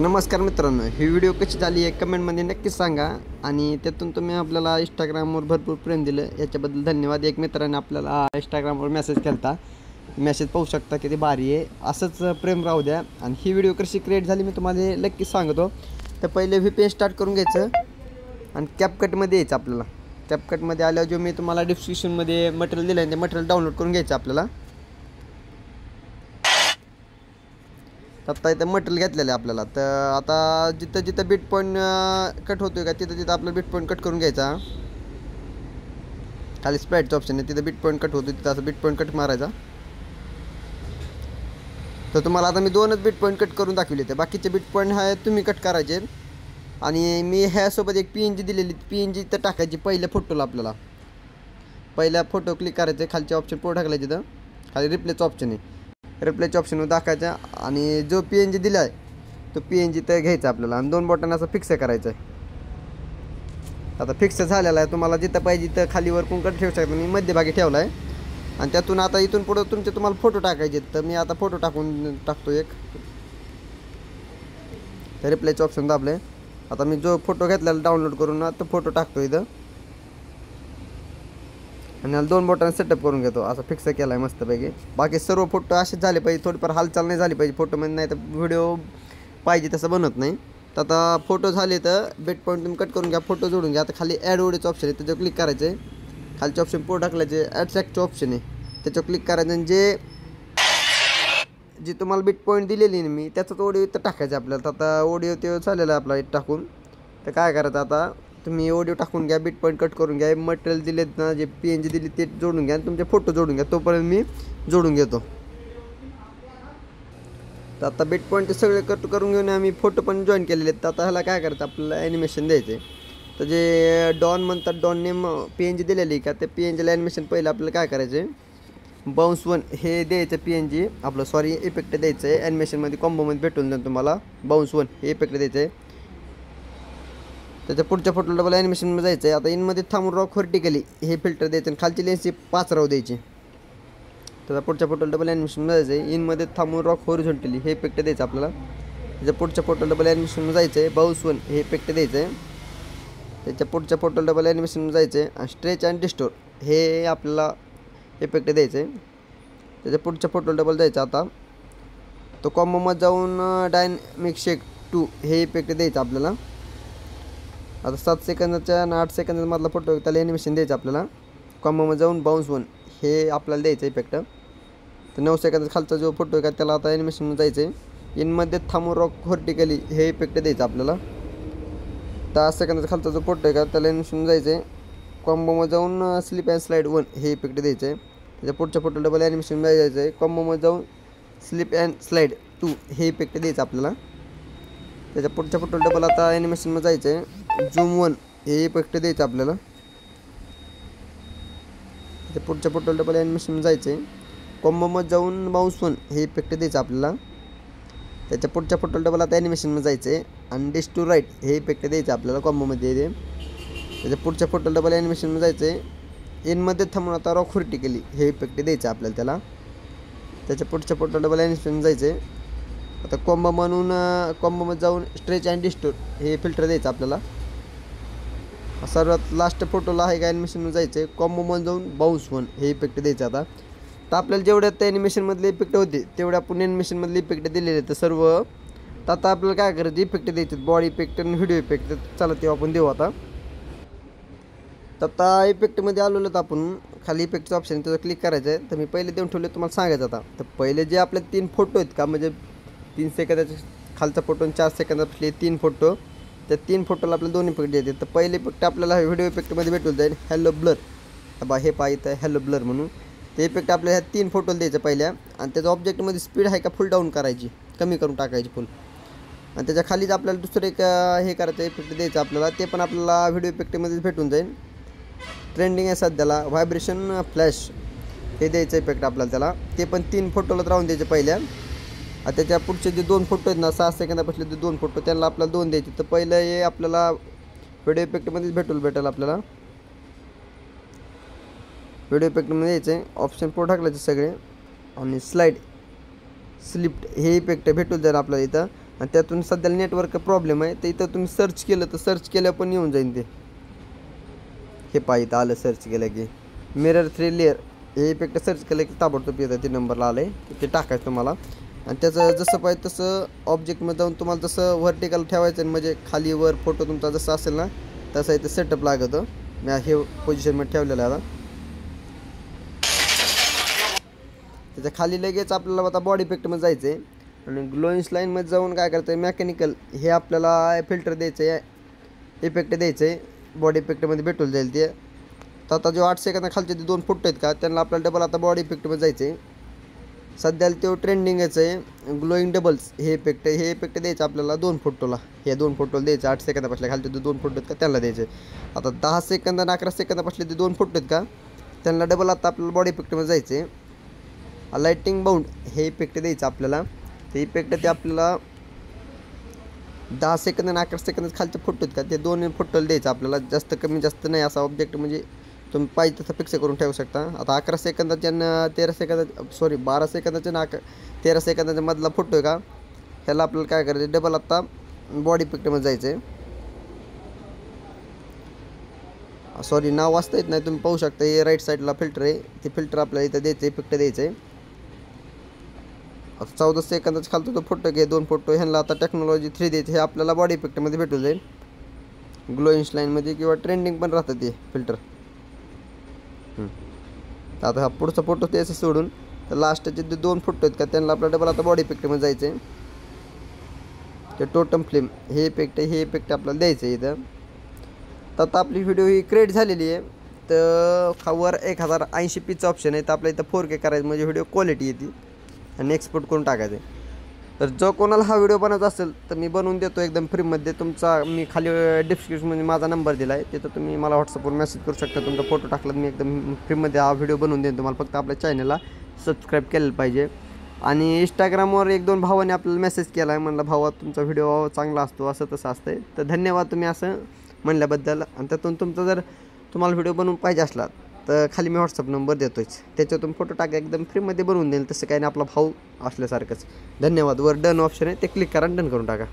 तर नमस्कार मित्रांनो, ही व्हिडिओ कशी झाली आहे कमेंटमध्ये नक्कीच सांगा आणि त्यातून तुम्ही आपल्याला इंस्टाग्रामवर भरपूर प्रेम दिलं याच्याबद्दल धन्यवाद. एक मित्राने आपल्याला इंस्टाग्रामवर मेसेज केला, मेसेज पाहू शकता किती भारी आहे. असंच प्रेम राहू द्या. आणि ही व्हिडिओ कशी क्रिएट झाली मी तुम्हाला नक्कीच सांगतो. तर पहिले VPN स्टार्ट करून घ्यायचं आणि कॅपकटमध्ये यायचं. आपल्याला कॅपकटमध्ये आल्यावर जो मी तुम्हाला डिस्क्रिप्शनमध्ये मटेरियल दिलं आहे ते मटेरियल डाउनलोड करून घ्यायचं आपल्याला. आता इथं मटेरियल घेतलेलं आहे आपल्याला. तर आता जिथं जिथं बिट पॉईंट कट होतोय का तिथं तिथं आपलं बिट पॉईंट कट करून घ्यायचा. खाली स्प्लाइटचं ऑप्शन आहे, तिथं बिट पॉईंट कट होतो तिथं असं बिट पॉईंट कट मारायचा. तर तुम्हाला आता मी 2च बिट पॉईंट कट करून दाखवले. ते बाकीचे बिट पॉईंट आहे तुम्ही कट करायचे. आणि मी ह्यासोबत एक PNG दिलेली, PNG तर टाकायची पहिल्या फोटोला. आपल्याला पहिला फोटो क्लिक करायचे, खालचे ऑप्शन पुढे टाकलायचे, तिथं खाली रिप्लेचं ऑप्शन आहे, रिप्लेच्या ऑप्शनवर दाखवायचा आणि जो PNG दिला आहे तो PNG तर घ्यायचा आपल्याला आणि 2 बटन असं फिक्स करायचं आहे. आता फिक्स झालेला आहे. तुम्हाला जिथं पाहिजे तिथं खालीवर कोणकडे ठेवू शकता. मी मध्यभागी ठेवला आहे आणि त्यातून आता इथून पुढं तुम्हाला फोटो टाकायचे. तर मी आता फोटो टाकतो एक. तर रिप्लेचं ऑप्शन दाबले. आता मी जो फोटो घेतलेला डाउनलोड करून ना तो फोटो टाकतो इथं आणि याला 2 बटन सेटअप करून घेतो. असं फिक्स केला आहे मस्तपैकी. बाकी सर्व फोटो असेच झाले पाहिजे, थोडीफार हालचाल नाही झाली पाहिजे फोटोमध्ये, नाही तर व्हिडिओ पाहिजे तसं बनत नाही. तर आता फोटो झाले तर बिट पॉईंट तुम्ही कट करून घ्या, फोटो जोडून घ्या. आता खाली ॲड ओडीचं ऑप्शन आहे त्याच्यावर क्लिक करायचं आहे. खालचे ऑप्शन पुढे टाकल्याचे ॲडसॅक्टचं ऑप्शन आहे त्याच्यावर क्लिक करायचं आणि जे तुम्हाला बिट पॉईंट दिलेली आहे मी त्याचाच ऑडिओ इथं टाकायचं आपल्याला. तर आता ऑडिओ ते चाललेला आहे आपला इथं टाकून. तर काय करायचं आता तुम्ही ऑडिओ टाकून घ्या, बिट पॉईंट कट करून घ्या, मटेरियल दिलेत ना जे PNG दिली ते जोडून घ्या आणि तुमचे फोटो जोडून घ्या. तोपर्यंत मी जोडून घेतो. तर आता बिट पॉईंट सगळे कट करून घेऊन आम्ही फोटो पण जॉईन केलेले आहेत. तर आता ह्याला काय करायचं आपल्याला ॲनिमेशन द्यायचं आहे. तर जे डॉन म्हणतात, डॉन नेम PNG दिलेली का ते PNGला ॲनिमेशन पहिलं आपल्याला काय करायचं आहे, बाउन्स 1 हे द्यायचं PNG आपलं इफेक्ट द्यायचं आहे. ॲनिमेशनमध्ये कॉम्बोमध्ये भेटून जाईल तुम्हाला बाउन्स 1 हे इफेक्ट द्यायचं आहे. त्याच्या पुढच्या फोटोला डबल ॲनिमेशनमध्ये जायचं आहे. आता इनमध्ये थांबून रॉक व्हर्टिकली हे फिल्टर द्यायचं आणि खालची लेन्सची 5 राव द्यायची. त्याचा पुढच्या फोटोला डबल ॲनिमेशनमध्ये जायचं आहे. इनमध्ये थांबून रॉक हॉरिझॉन्टली हे इफेक्ट द्यायचं आपल्याला. त्याच्या पुढच्या फोटोला डबल ॲनिमेशनमध्ये जायचं आहे. बाउन्स 1 हे इफेक्ट द्यायचं आहे. त्याच्या पुढच्या फोटोला डबल ॲनिमेशनमध्ये जायचं आहे आणि स्ट्रेच अँड डिस्टोर हे आपल्याला इफेक्ट द्यायचं आहे. त्याच्या पुढच्या फोटोला डबल जायचं. आता तो कॉम्बोमध्ये जाऊन डायनॅमिक शेक 2 हे इफेक्ट द्यायचं आपल्याला. आता 7 सेकंदाच्या आणि 8 सेकंदामधला फोटो त्याला ॲनिमेशन द्यायचं आपल्याला. कॉम्बोमध्ये जाऊन बाउन्स 1 हे आपल्याला द्यायचं इफेक्ट. तर 9 सेकंदाचा खालचा जो फोटो आहे का त्याला आता ॲनिमेशन जायचं आहे. इनमध्ये थांबून रॉक व्हर्टिकली हे इफेक्ट द्यायचं आपल्याला. 10 सेकंदाचा खालचा जो फोटो आहे का त्याला ॲनिमेशन जायचं आहे. कॉम्बोमध्ये जाऊन स्लिप अँड स्लाईड 1 हे इफेक्ट द्यायचं आहे. त्याच्या पुढच्या फोटो डबल ॲनिमेशन जायचं आहे. कॉम्बोमध्ये जाऊन स्लिप अँड स्लाईड 2 हे इफेक्ट द्यायचं आपल्याला. त्याच्या पुढच्या फोटो डबल आता ॲनिमेशनमध्ये जायचं आहे. झूम 1 हे इफेक्ट द्यायचं आपल्याला. त्याच्या पुढच्या फोटो डबल ॲनिमेशन जायचं आहे. कॉम्बोमध्ये जाऊन बाउन्स 1 हे इफेक्ट द्यायचं आपल्याला. त्याच्या पुढच्या फोटो डबल आता ॲनिमेशनमध्ये जायचं आहे आणि डिश टू राईट हे इफेक्ट द्यायचं आपल्याला कॉम्बोमध्ये. त्याच्या पुढच्या फोटो डबल ॲनिमेशनमध्ये जायचं आहे. इनमध्ये थांबून आता रॉक व्हर्टिकली हे इफेक्ट द्यायचं आपल्याला त्याला. त्याच्या पुढच्या फोटो डबल ॲनिमेशन जायचं आहे. आता कॉम्बोमध्ये जाऊन स्ट्रेच अँड डिस्टोर हे फिल्टर द्यायचं आपल्याला. सर्वात लास्ट फोटोला आहे का ॲनिमेशनमध्ये जायचं आहे. कॉम्बोमध्ये जाऊन बाउन्स 1 हे इफेक्ट द्यायचं. आता तर आपल्याला जेवढ्या त्या ॲनिमेशनमधले इफेक्ट होते तेवढ्या आपण ॲनिमेशनमधले इफेक्ट दिलेले तर सर्व. तर आता आपल्याला काय करायचं, इफेक्ट द्यायचे बॉडी इफेक्ट आणि व्हिडिओ इफेक्ट. चला तेव्हा आपण देऊ. आता तर आता इफेक्टमध्ये आलेलो तर आपण खाली इफेक्टचं ऑप्शन त्याचं क्लिक करायचं आहे. तर मी पहिले देऊन ठेवले तुम्हाला सांगायचं. आता तर पहिले जे आपले 3 फोटो आहेत का, म्हणजे 3 सेकंदाचे खालचा फोटो आणि 4 सेकंदातले 3 फोटो, त्या 3 फोटोला आपल्याला 2 इफेक्ट द्यायचे. तर पहिले इफेक्ट आपल्याला व्हिडिओ इफेक्टमध्ये भेटून जाईल हॅलो ब्लर. हे पाहिजे हॅलो ब्लर म्हणून ते इफेक्ट आपल्याला ह्या 3 फोटोला द्यायचं पहिल्या. आणि त्याच्या ऑब्जेक्टमध्ये स्पीड आहे का फुल डाऊन करायची, कमी करून टाकायची फुल. आणि त्याच्या खालीच आपल्याला दुसरं एक हे करायचं इफेक्ट द्यायचं आपल्याला. ते पण आपल्याला व्हिडिओ इफेक्टमध्येच भेटून जाईल. ट्रेंडिंग आहे सध्याला व्हायब्रेशन फ्लॅश हे द्यायचं इफेक्ट आपल्याला त्याला. ते पण 3 फोटोला राहून द्यायचे पहिल्या. त्याच्या पुढचे जे 2 फोटो आहेत ना 6 सेकंदापासले जे 2 फोटो त्यांना आपल्याला 2 द्यायचे. तर पहिलं हे आपल्याला व्हिडिओ इफेक्टमध्येच भेटेल आपल्याला. व्हिडिओ इफेक्टमध्ये यायचं आहे. ऑप्शन पुढे टाकल्याचे सगळे आणि स्लाईड स्लिप्ट हे इफेक्ट भेटून जाईल आपल्याला इथं. आणि त्यातून सध्याला नेटवर्क प्रॉब्लेम आहे. तर इथं तुम्ही सर्च केलं तर सर्च केलं पण येऊन जाईल ते. हे पाहिजे आलं सर्च केलं की मिरर 3 लेअर हे इफेक्ट सर्च केलं की ताबडतोब येतं ते नंबरला आलं आहे ते टाकायचं तुम्हाला. आणि त्याचं जसं पाहिजे तसं ऑब्जेक्टमध्ये जाऊन तुम्हाला जसं व्हर्टिकल ठेवायचं म्हणजे खाली वर फोटो तुमचा जसा असेल ना तसं इथं सेटअप लागतं. मी हे पोझिशनमध्ये ठेवलेलं आहे आता. त्याच्या खाली लगेच आपल्याला आता बॉडी इफेक्टमध्ये जायचं आहे आणि ग्लोइंग लाईनमध्ये जाऊन काय करतं आहे मेकॅनिकल हे आपल्याला फिल्टर द्यायचं आहे इफेक्ट द्यायचं आहे बॉडी इफेक्टमध्ये भेटून जाईल ते. तर आता जो 8 सेकंदा खालचे ते 2 फोटो आहेत का त्यांना आपल्याला डबल आता बॉडी इफेक्टमध्ये जायचं आहे. सध्याला तो ट्रेंडिंगच आहे ग्लोईंग डबल्स हे इफेक्ट द्यायचं आपल्याला 2 फोटोला. हे 2 फोटोला द्यायचं 8 सेकंदापासल्या खालचे ते 2 फोटो आहेत का त्यांना द्यायचे. आता 10 सेकंद आणि 11 सेकंदापासले ते 2 फोटो आहेत का त्यांना डबल आता आपल्याला बॉडी इफेक्टमध्ये जायचं आहे. लाइटिंग बाउंड हे इफेक्ट द्यायचं आपल्याला. ते इफेक्ट ते आपल्याला 10 सेकंद आणि 11 सेकंद खालचे फोटो आहेत का ते 2 फोटोला द्यायचं आपल्याला. जास्त कमी जास्त नाही असा ऑब्जेक्ट म्हणजे तुम्ही पाहिजे तसं फिक्स करून ठेवू शकता. आता 11 सेकंदाच्या आणि 13 सेकंदा 12 सेकंदाच्या आणि 13 सेकंदाच्या मधला फोटो आहे का ह्याला आपल्याला काय करायचं डबल आत्ता बॉडी इफेक्टमध्ये जायचं आहे. सॉरी नाव वाचता येत नाही तुम्ही पाहू शकता. हे राईट साईडला फिल्टर आहे ते फिल्टर आपल्याला इथं द्यायचं इफेक्ट द्यायचं आहे. 14 सेकंदाचा खालतो तो फोटो घे 2 फोटो ह्यांना आता टेक्नॉलॉजी 3 द्यायची हे आपल्याला बॉडी इफेक्टमध्ये भेटून जाईल ग्लोइंग लाईनमध्ये किंवा ट्रेंडिंग पण राहतं ते फिल्टर. आता हा पुढचा फोटो द्यायचं सोडून तर लास्टचे जे 2 फोटो आहेत का त्यांना आपल्याला डबल आता बॉडी इफेक्टमध्ये जायचं आहे. ते टोटम फ्लेम हे इफेक्ट आपल्याला द्यायचं आहे इथं. तर आता आपली व्हिडिओ ही क्रिएट झालेली आहे. तर खावर 1080p ऑप्शन आहे तर आपल्या इथं 4K करायचं म्हणजे व्हिडिओ क्वालिटी येते आणि एक्सपोर्ट करून टाकायचं आहे. तर जो कोणाला हा व्हिडिओ बनवायचा असेल तर मी बनवून देतो एकदम फ्रीमध्ये. तुमचा मी खाली डिस्क्रिप्शनमध्ये माझा नंबर दिला आहे तिथं तुम्ही मला व्हॉट्सअपवर मेसेज करू शकता. तुमचा फोटो टाकला मी एकदम फ्रीमध्ये हा व्हिडिओ बनवून देईन तुम्हाला. फक्त आपल्या चॅनलला सबस्क्राईब केलं पाहिजे. आणि इंस्टाग्रामवर 1-2 भावाने आपल्याला मेसेज केला आहे म्हणलं भावा तुमचा व्हिडिओ चांगला असतो असं तसं असतं. तर धन्यवाद तुम्ही असं म्हणल्याबद्दल. आणि त्यातून तुमचा जर तुम्हाला व्हिडिओ बनवून पाहिजे असला तर खाली मी व्हॉट्सअप नंबर देतोच त्याच्यातून फोटो टाका एकदम फ्रीमध्ये बनवून देईल. तसं काही नाही आपला भाऊ असल्यासारखंच. धन्यवाद. वर डन ऑप्शन आहे ते क्लिक करा आणि डन करून टाका.